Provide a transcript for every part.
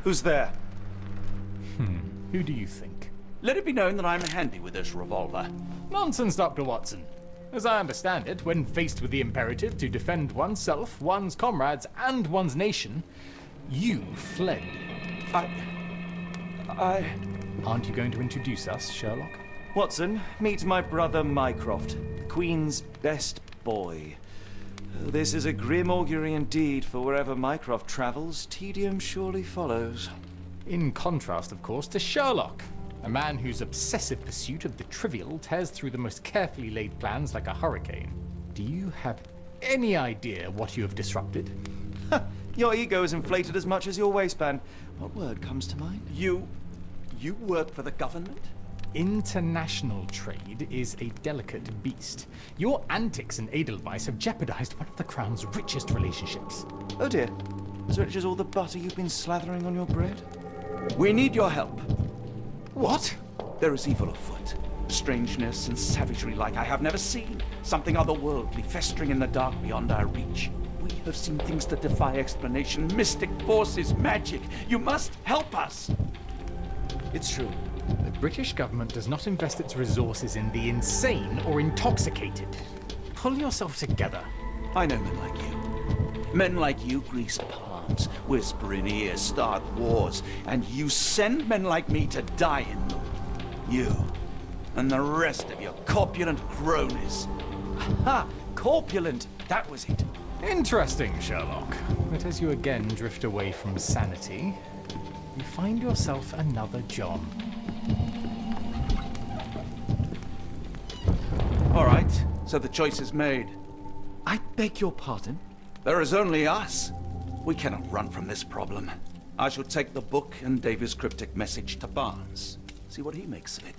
Who's there? Who do you think? Let it be known that I'm handy with this revolver. Nonsense, Dr. Watson. As I understand it, when faced with the imperative to defend oneself, one's comrades, and one's nation, you fled. Aren't you going to introduce us, Sherlock? Watson, meet my brother Mycroft, Queen's best boy. This is a grim augury indeed, for wherever Mycroft travels, tedium surely follows. In contrast, of course, to Sherlock, a man whose obsessive pursuit of the trivial tears through the most carefully laid plans like a hurricane. Do you have any idea what you have disrupted? Your ego is inflated as much as your waistband. What word comes to mind? You work for the government? International trade is a delicate beast. Your antics in Edelweiss have jeopardized one of the Crown's richest relationships. Oh dear. As rich as all the butter you've been slathering on your bread? We need your help. What? There is evil afoot. Strangeness and savagery like I have never seen. Something otherworldly festering in the dark beyond our reach. We have seen things that defy explanation. Mystic forces, magic. You must help us. It's true. The British government does not invest its resources in the insane or intoxicated. Pull yourself together. I know men like you. Men like you grease palms, whisper in ears, start wars, and you send men like me to die in them. You and the rest of your corpulent cronies. Ha! Corpulent! That was it. Interesting, Sherlock. But as you again drift away from sanity, you find yourself another John. All right, so the choice is made. I beg your pardon? There is only us. We cannot run from this problem. I shall take the book and Davy's cryptic message to Barnes. See what he makes of it.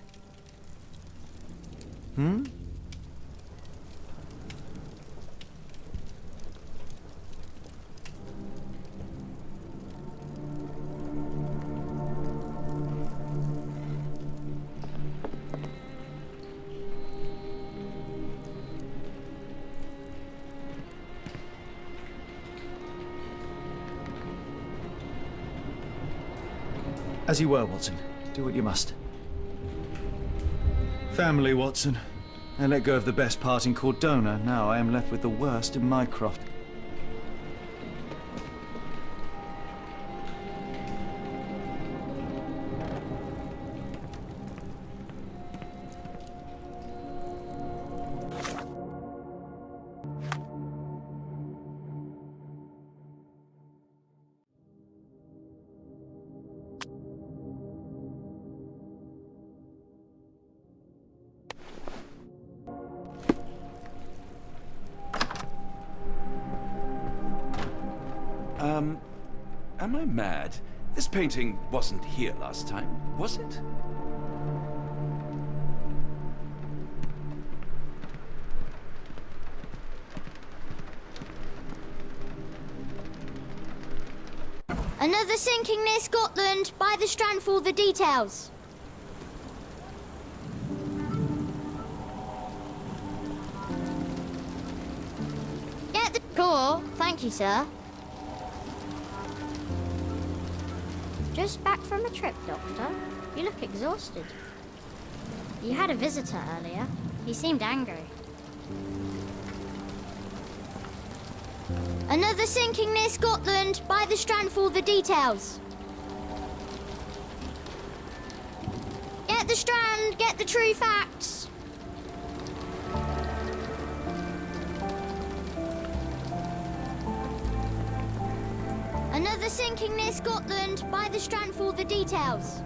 As you were, Watson. Do what you must. Family, Watson. I let go of the best part in Cordona. Now I am left with the worst in Mycroft. Am I mad? This painting wasn't here last time, was it? Another sinking near Scotland. By the Strand for all the details. Get the call. Thank you, sir. Just back from a trip, Doctor. You look exhausted. You had a visitor earlier. He seemed angry. Another sinking near Scotland. By the Strand for all the details. Get the Strand. Get the true facts. Another sinking near Scotland. By the Strand for all the details.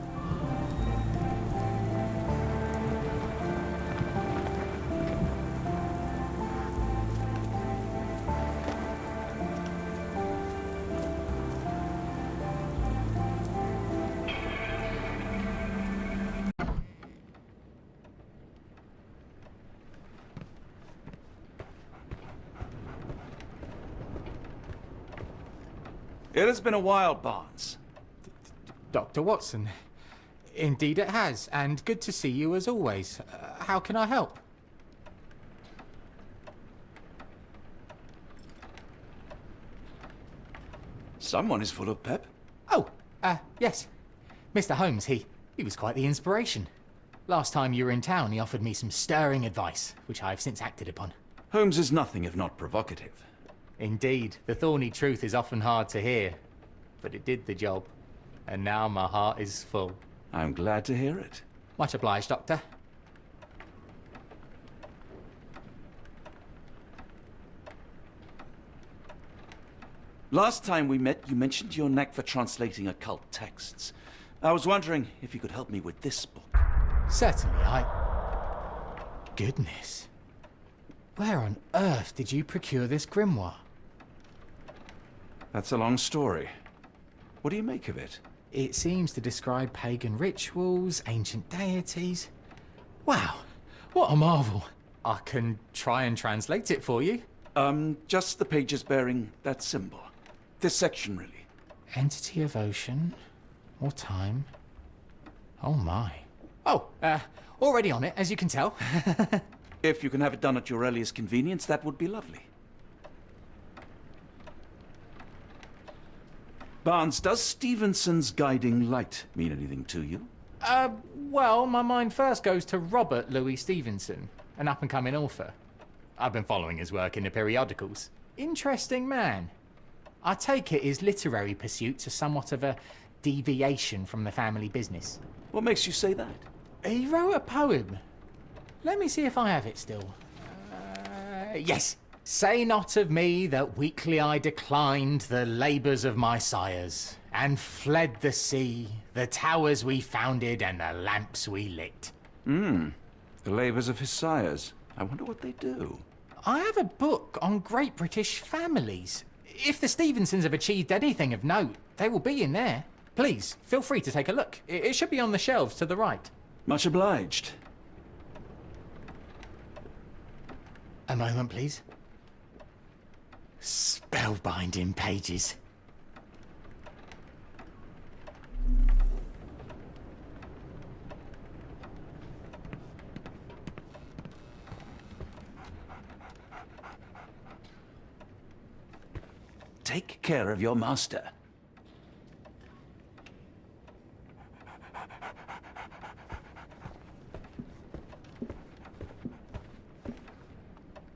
It has been a while, Barnes. Dr. Watson, indeed it has, and good to see you as always. How can I help? Someone is full of pep. Oh, Yes. Mr. Holmes, he was quite the inspiration. Last time you were in town, he offered me some stirring advice, which I have since acted upon. Holmes is nothing if not provocative. Indeed, the thorny truth is often hard to hear, but it did the job, and now my heart is full. I'm glad to hear it. Much obliged, Doctor. Last time we met, you mentioned your knack for translating occult texts. I was wondering if you could help me with this book. Certainly, Goodness. Where on earth did you procure this grimoire? That's a long story. What do you make of it? It seems to describe pagan rituals, ancient deities. Wow, what a marvel. I can try and translate it for you. Just the pages bearing that symbol. This section, really. Entity of ocean or time. Oh my. Oh, already on it, as you can tell. If you can have it done at your earliest convenience, that would be lovely. Barnes, does Stevenson's guiding light mean anything to you? Well, my mind first goes to Robert Louis Stevenson, an up-and-coming author. I've been following his work in the periodicals. Interesting man. I take it his literary pursuits are somewhat of a deviation from the family business. What makes you say that? He wrote a poem. Let me see if I have it still. Yes. Say not of me that weakly I declined the labours of my sires, and fled the sea, the towers we founded, and the lamps we lit. The labours of his sires. I wonder what they do. I have a book on great British families. If the Stevensons have achieved anything of note, they will be in there. Please, feel free to take a look. It should be on the shelves to the right. Much obliged. A moment, please. Spellbinding pages. Take care of your master.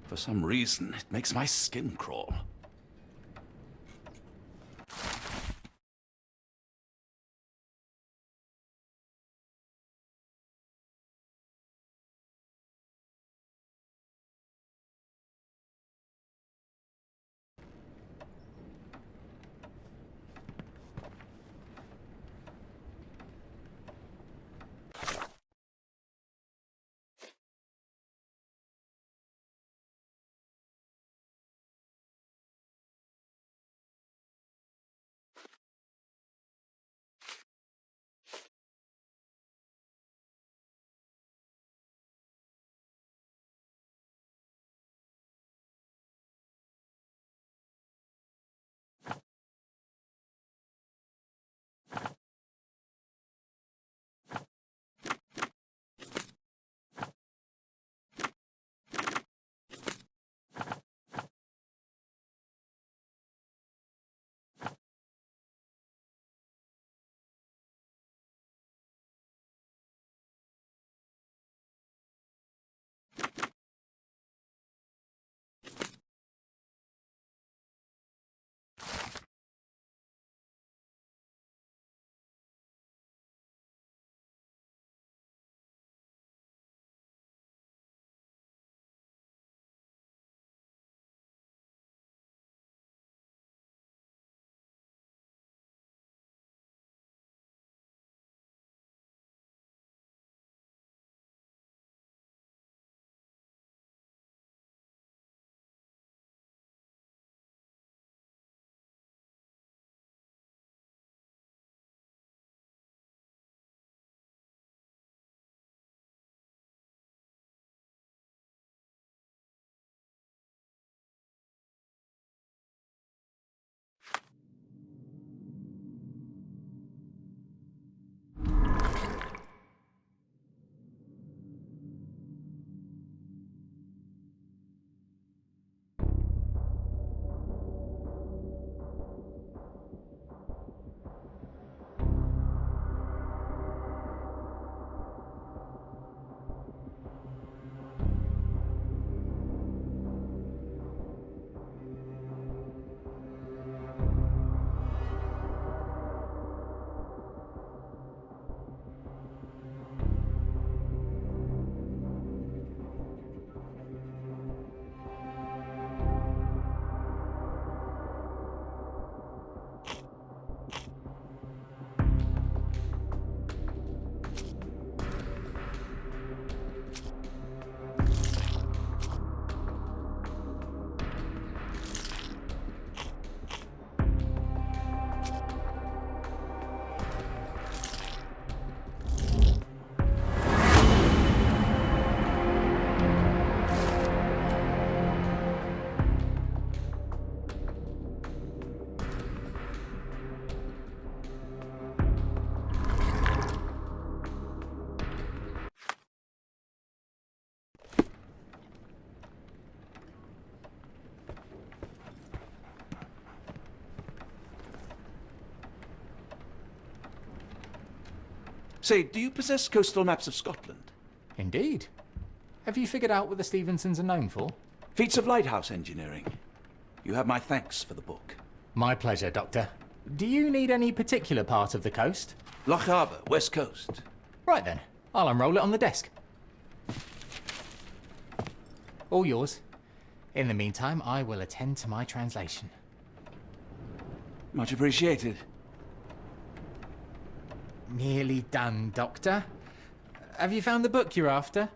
For some reason, it makes my skin crawl. Say, do you possess coastal maps of Scotland? Indeed. Have you figured out what the Stevensons are known for? Feats of lighthouse engineering. You have my thanks for the book. My pleasure, Doctor. Do you need any particular part of the coast? Loch Harbour, West Coast. Right then, I'll unroll it on the desk. All yours. In the meantime, I will attend to my translation. Much appreciated. Nearly done, Doctor. Have you found the book you're after?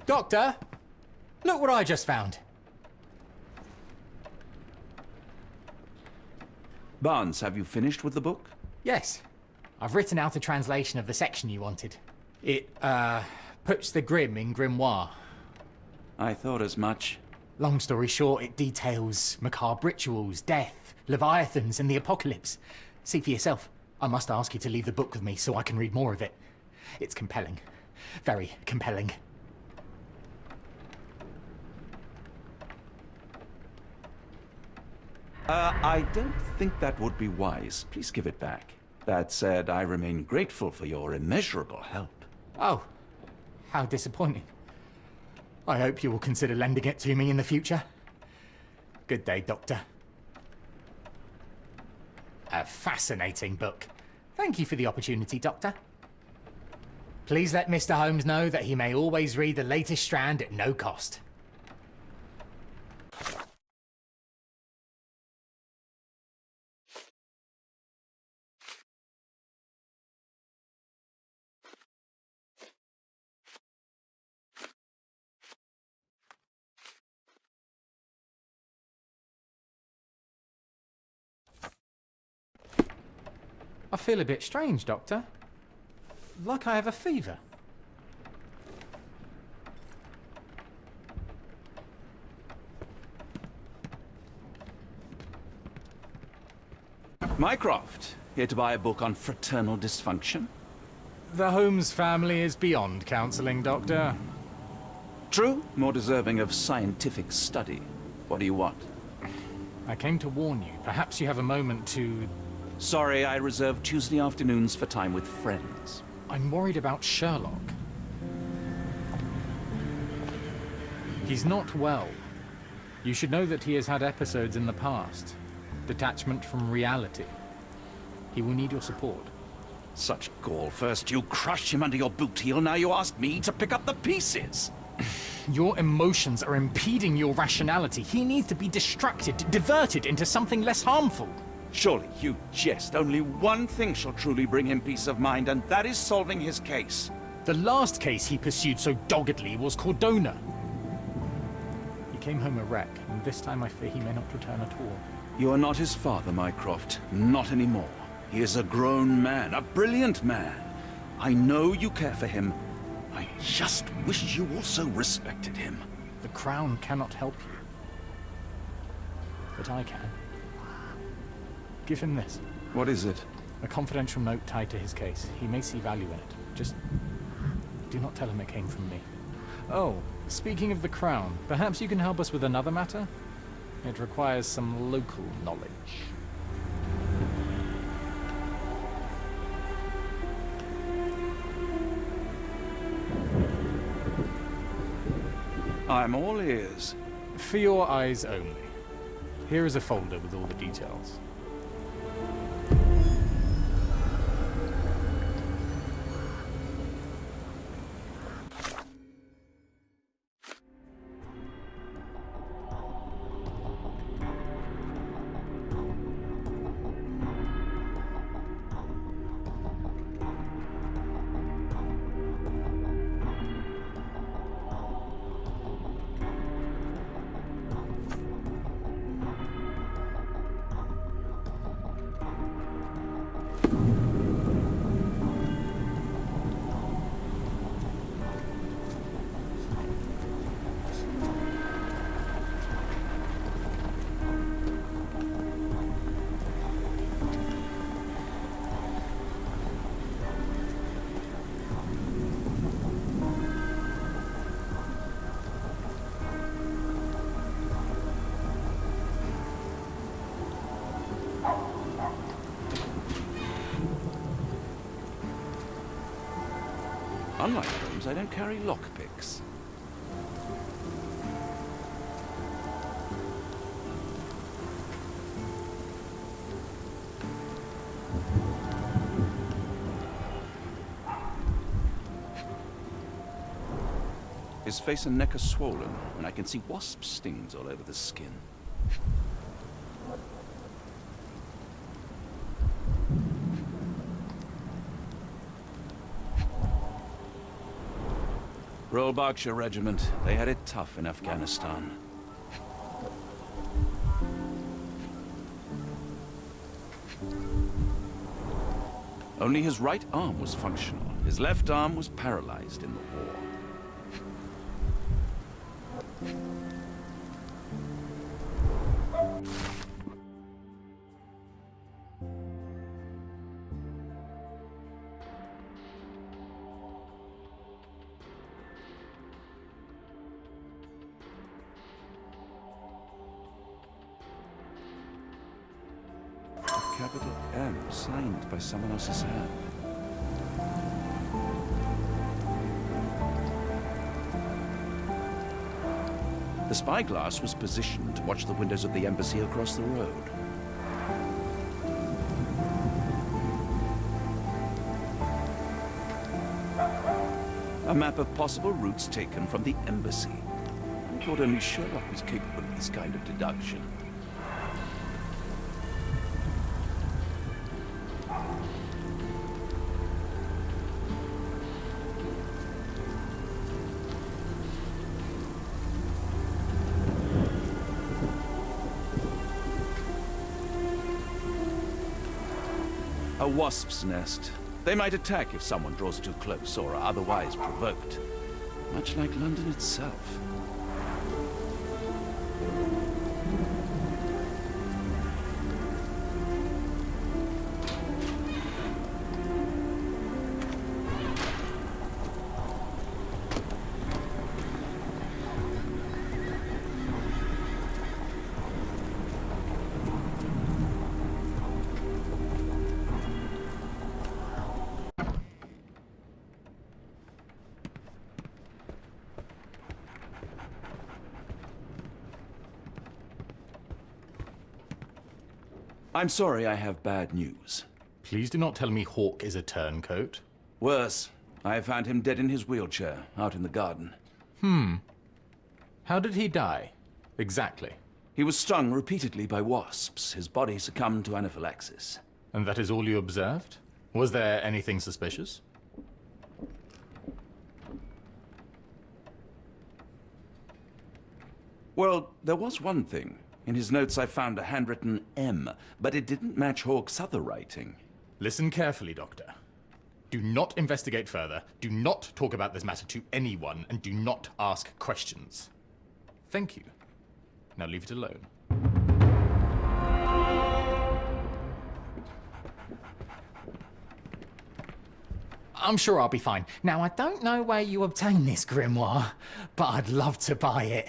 Doctor! Look what I just found. Barnes, have you finished with the book? Yes. I've written out a translation of the section you wanted. It, puts the grim in grimoire. I thought as much. Long story short, it details macabre rituals, death, leviathans, and the apocalypse. See for yourself. I must ask you to leave the book with me so I can read more of it. It's compelling. Very compelling. I don't think that would be wise. Please give it back. That said, I remain grateful for your immeasurable help. Oh, how disappointing. I hope you will consider lending it to me in the future. Good day, Doctor. A fascinating book. Thank you for the opportunity, Doctor. Please let Mr. Holmes know that he may always read the latest strand at no cost. I feel a bit strange, Doctor. Like I have a fever. Mycroft, here to buy a book on fraternal dysfunction? The Holmes family is beyond counselling, Doctor. True, more deserving of scientific study. What do you want? I came to warn you. Perhaps you have a moment to... Sorry, I reserve Tuesday afternoons for time with friends. I'm worried about Sherlock. He's not well. You should know that he has had episodes in the past. Detachment from reality. He will need your support. Such gall. First you crush him under your boot heel, now you ask me to pick up the pieces. Your emotions are impeding your rationality. He needs to be distracted, diverted into something less harmful. Surely you jest. Only one thing shall truly bring him peace of mind, and that is solving his case. The last case he pursued so doggedly was Cordona. He came home a wreck, and this time I fear he may not return at all. You are not his father, Mycroft. Not anymore. He is a grown man, a brilliant man. I know you care for him. I just wish you also respected him. The Crown cannot help you. but I can. Give him this. What is it? A confidential note tied to his case. He may see value in it. Just do not tell him it came from me. Oh, speaking of the crown, perhaps you can help us with another matter? It requires some local knowledge. I'm all ears. For your eyes only. Here is a folder with all the details. Unlike Holmes, I don't carry lockpicks. His face and neck are swollen, and I can see wasp stings all over the skin. Royal Berkshire Regiment. They had it tough in Afghanistan. Only his right arm was functional. His left arm was paralyzed in the war. Capital M, signed by someone else's hand. The spyglass was positioned to watch the windows of the embassy across the road. A map of possible routes taken from the embassy. I thought only Sherlock was capable of this kind of deduction. A wasp's nest. They might attack if someone draws too close or are otherwise provoked. Much like London itself. I'm sorry, I have bad news. Please do not tell me Hawk is a turncoat. Worse, I found him dead in his wheelchair, out in the garden. How did he die? Exactly. He was stung repeatedly by wasps. His body succumbed to anaphylaxis. And that is all you observed? Was there anything suspicious? Well, there was one thing. In his notes I found a handwritten M, but it didn't match Hawke's other writing. Listen carefully, Doctor. Do not investigate further, do not talk about this matter to anyone, and do not ask questions. Thank you. Now leave it alone. I'm sure I'll be fine. Now, I don't know where you obtained this grimoire, but I'd love to buy it.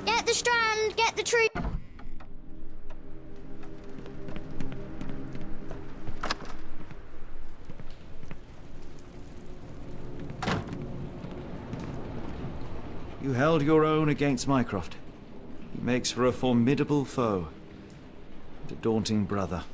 Get the strand, get the tree. You held your own against Mycroft. He makes for a formidable foe and a daunting brother.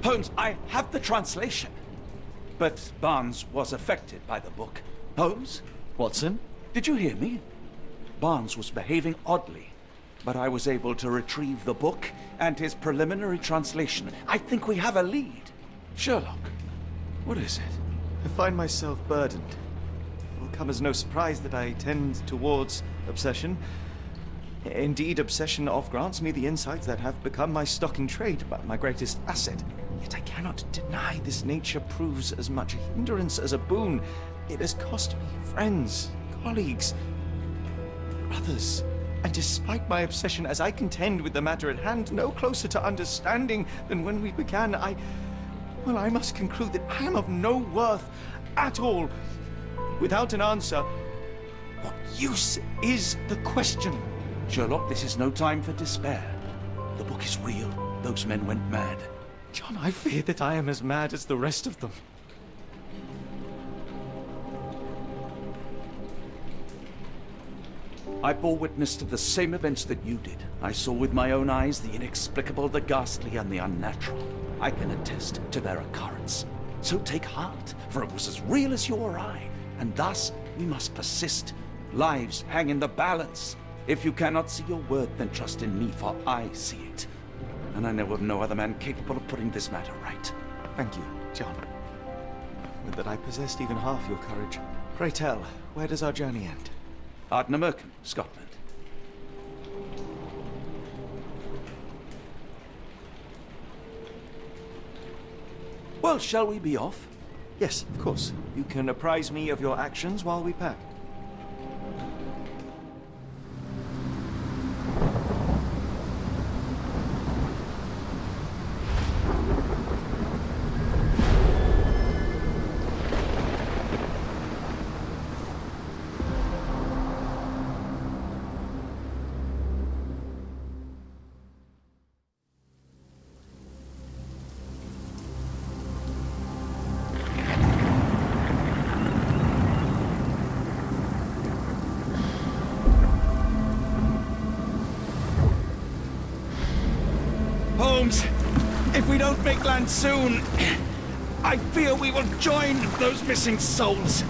Holmes, I have the translation. But Barnes was affected by the book. Holmes, Watson? did you hear me? Barnes was behaving oddly, but I was able to retrieve the book and his preliminary translation. I think we have a lead. Sherlock, what is it? I find myself burdened. It will come as no surprise that I tend towards obsession. Indeed, obsession oft grants me the insights that have become my stock in trade, but my greatest asset. Yet I cannot deny this nature proves as much a hindrance as a boon. It has cost me friends, colleagues, brothers. And despite my obsession, as I contend with the matter at hand, no closer to understanding than when we began, I must conclude that I am of no worth at all. Without an answer, what use is the question? Sherlock, this is no time for despair. The book is real. Those men went mad. John, I fear that I am as mad as the rest of them. I bore witness to the same events that you did. I saw with my own eyes the inexplicable, the ghastly, and the unnatural. I can attest to their occurrence. So take heart, for it was as real as you or I, and thus we must persist. Lives hang in the balance. If you cannot see your worth, then trust in me, for I see it. And I know of no other man capable of putting this matter right. Thank you, John. Would that I possessed even half your courage. Pray tell, where does our journey end? Ardnamurchan, Scotland. Well, shall we be off? Yes, of course. You can apprise me of your actions while we pack. Holmes. If we don't make land soon, I fear we will join those missing souls.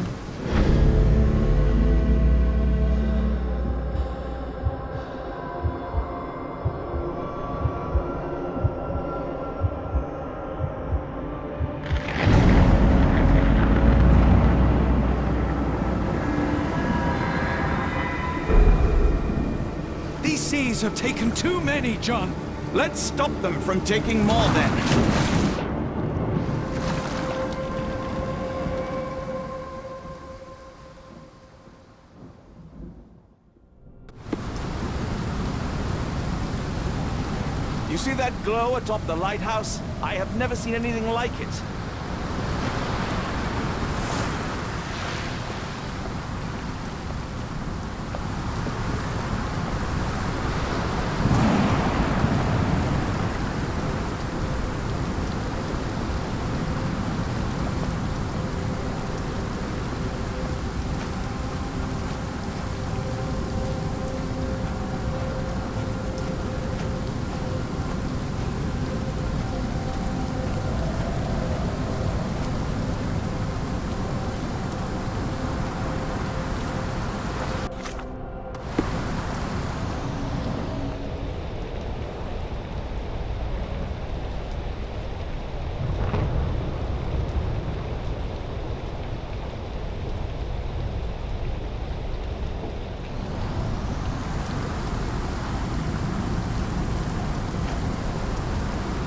These seas have taken too many, John. Let's stop them from taking more then. You see that glow atop the lighthouse? I have never seen anything like it.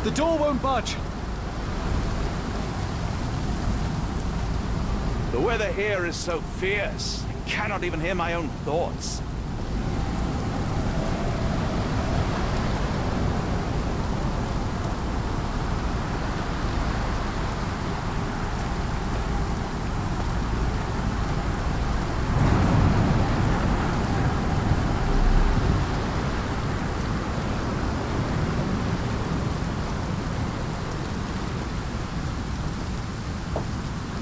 The door won't budge. The weather here is so fierce, I cannot even hear my own thoughts.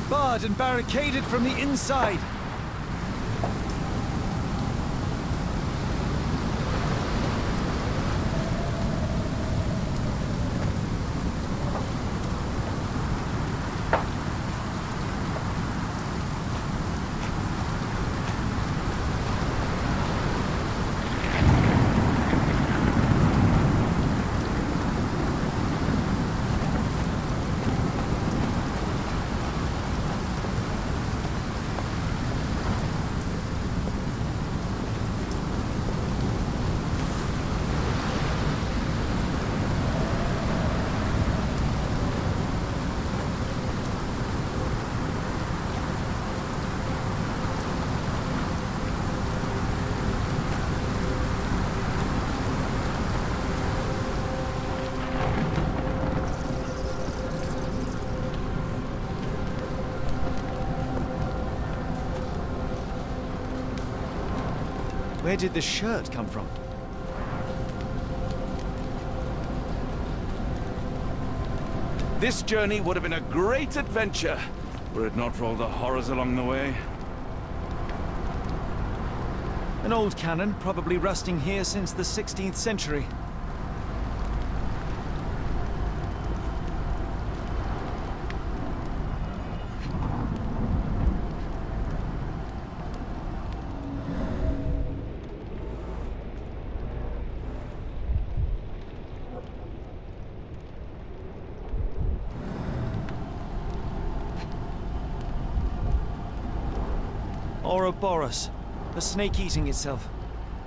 Barred and barricaded from the inside. Where did the shirt come from? This journey would have been a great adventure, were it not for all the horrors along the way. An old cannon, probably rusting here since the 16th century. Ouroboros, a snake eating itself.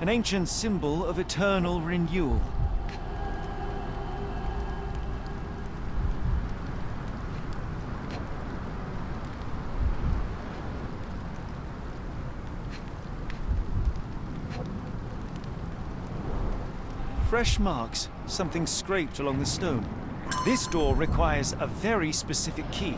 An ancient symbol of eternal renewal. Fresh marks, something scraped along the stone. This door requires a very specific key.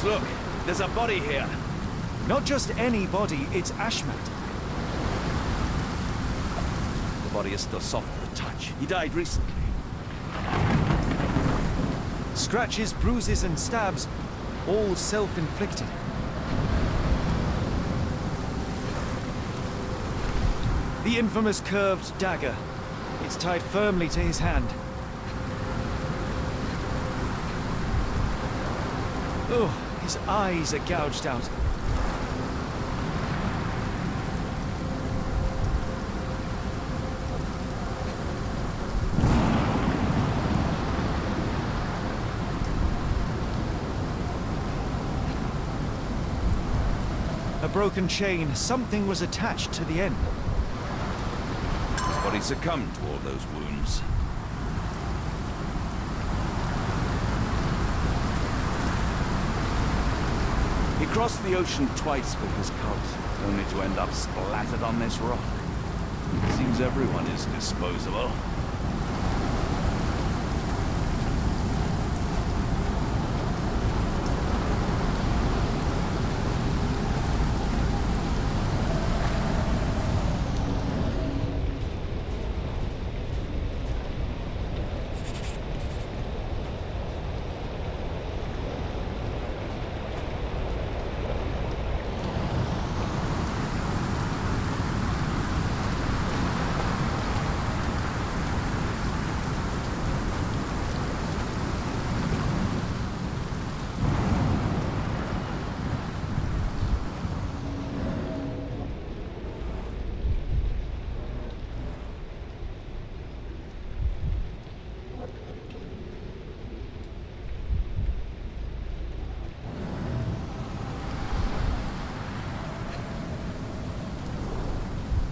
Look, there's a body here. Not just any body, it's Ashmat. body is still soft to the touch. He died recently. Scratches, bruises, and stabs, all self-inflicted. The infamous curved dagger. It's tied firmly to his hand. Oh, his eyes are gouged out. A broken chain. Something was attached to the end. His body succumbed to all those wounds. He crossed the ocean twice with his cult, only to end up splattered on this rock. Seems everyone is disposable.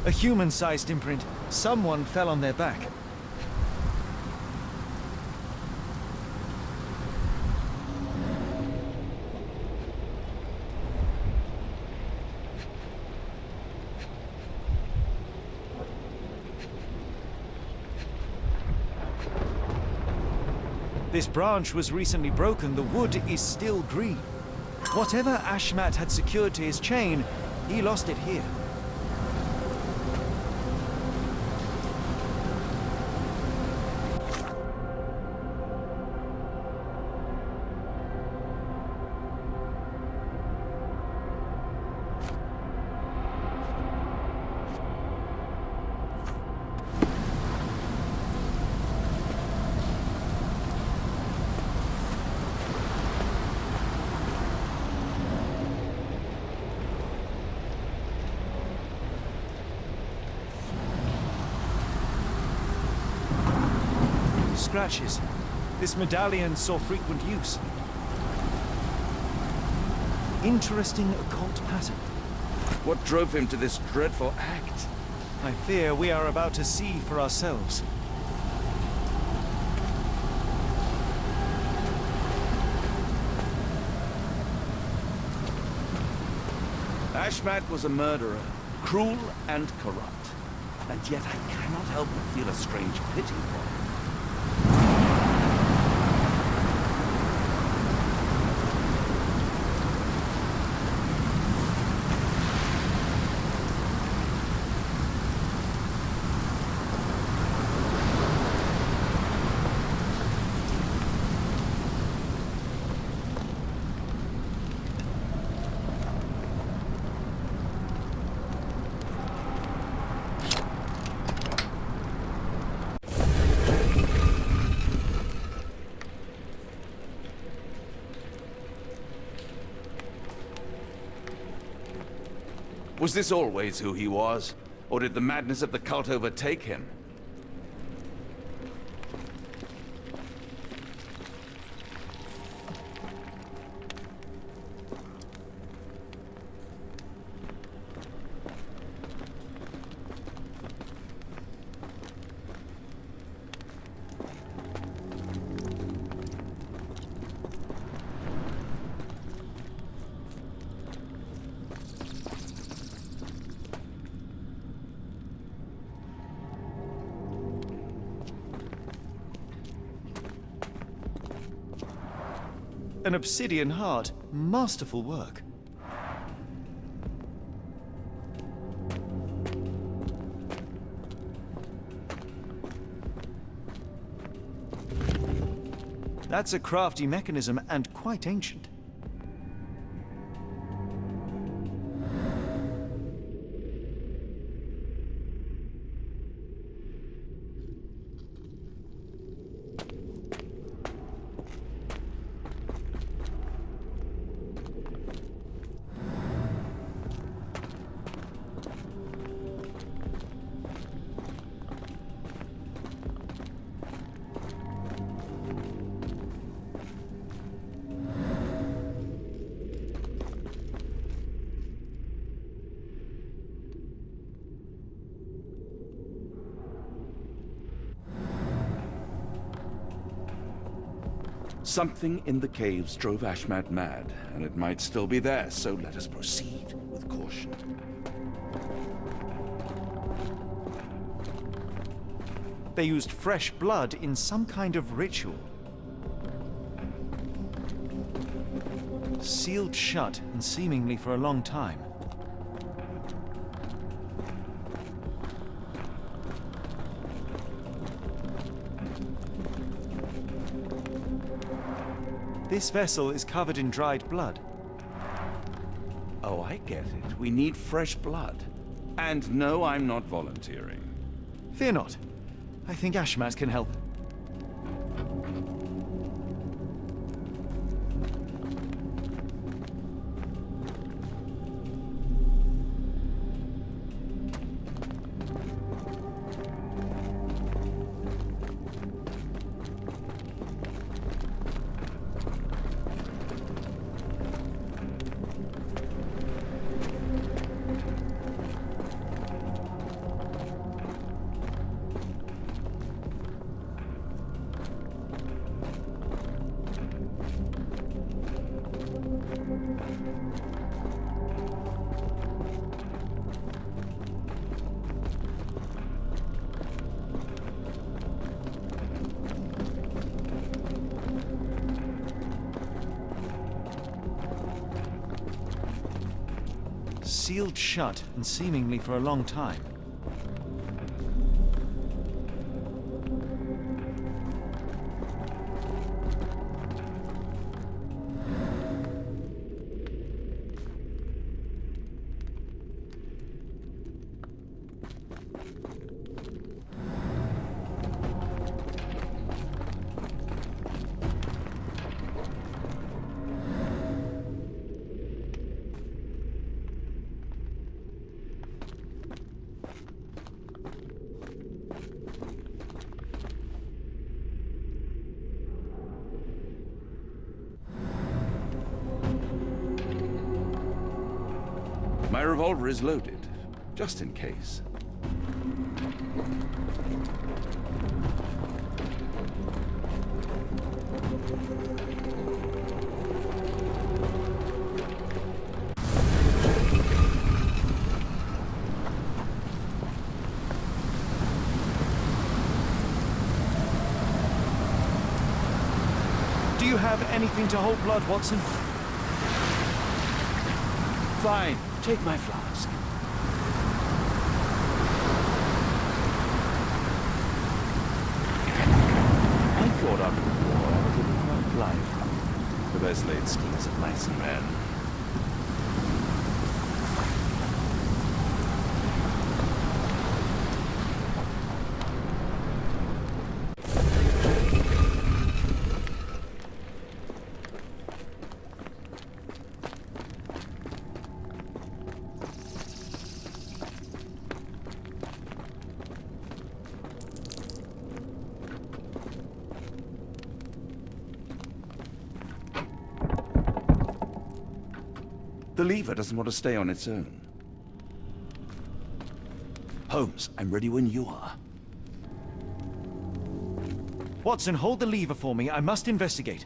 A human-sized imprint. Someone fell on their back. This branch was recently broken. The wood is still green. Whatever Ashmat had secured to his chain, he lost it here. Scratches. This medallion saw frequent use. Interesting occult pattern. What drove him to this dreadful act? I fear we are about to see for ourselves. Ashmat was a murderer, cruel and corrupt. And yet I cannot help but feel a strange pity for him. Was this always who he was? Or did the madness of the cult overtake him? An obsidian heart. Masterful work. That's a crafty mechanism and quite ancient. Something in the caves drove Ashmat mad, and it might still be there, so let us proceed with caution. They used fresh blood in some kind of ritual. Sealed shut, and seemingly for a long time. This vessel is covered in dried blood. Oh, I get it. We need fresh blood. And no, I'm not volunteering. Fear not. I think Ashmat can help. Sealed shut, and seemingly for a long time. My revolver is loaded, just in case. Do you have anything to hold blood, Watson? Fine, take my flask. I thought after the war I would live a quiet life. The best laid schemes of mice and men. The lever doesn't want to stay on its own. Holmes, I'm ready when you are. Watson, hold the lever for me. I must investigate.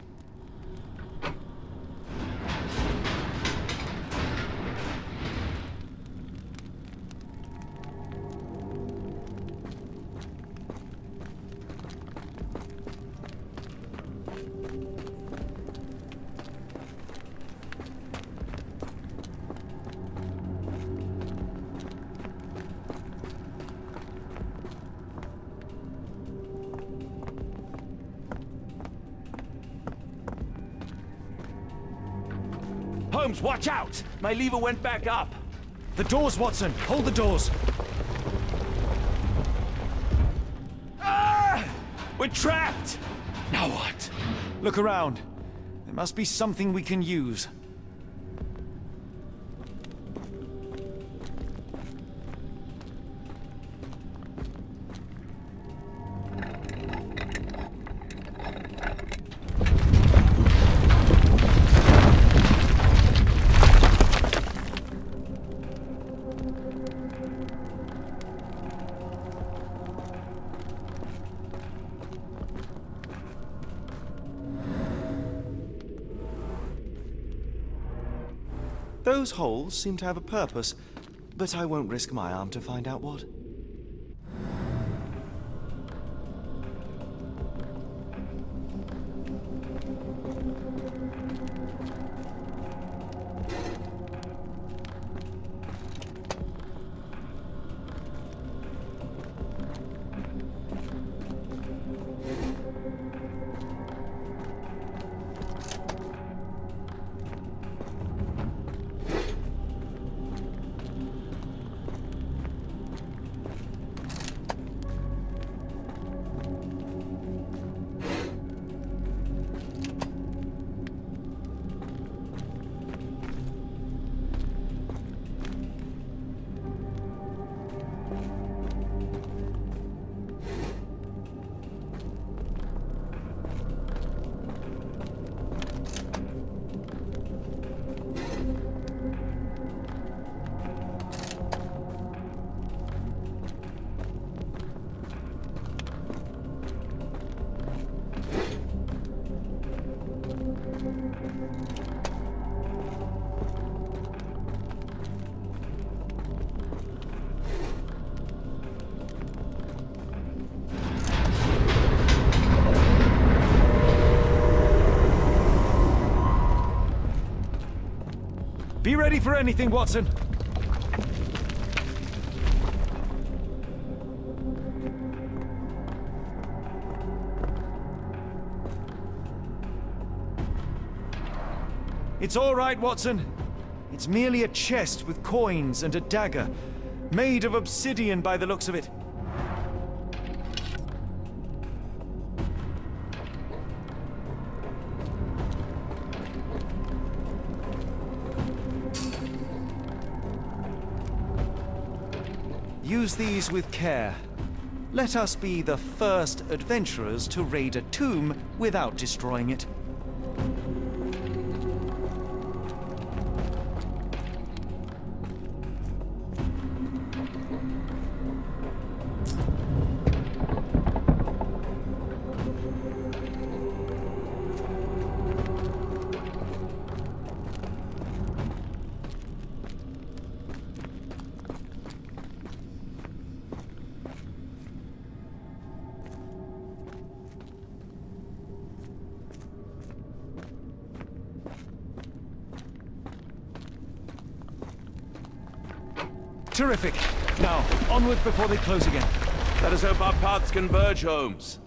Holmes, watch out! My lever went back up. The doors, Watson! Hold the doors! Ah! We're trapped! Now what? Look around. There must be something we can use. Those holes seem to have a purpose, but I won't risk my arm to find out what. Be ready for anything, Watson! It's all right, Watson. It's merely a chest with coins and a dagger, made of obsidian by the looks of it. Use these with care. Let us be the first adventurers to raid a tomb without destroying it. Terrific. Now, onward before they close again. Let us hope our paths converge, Holmes.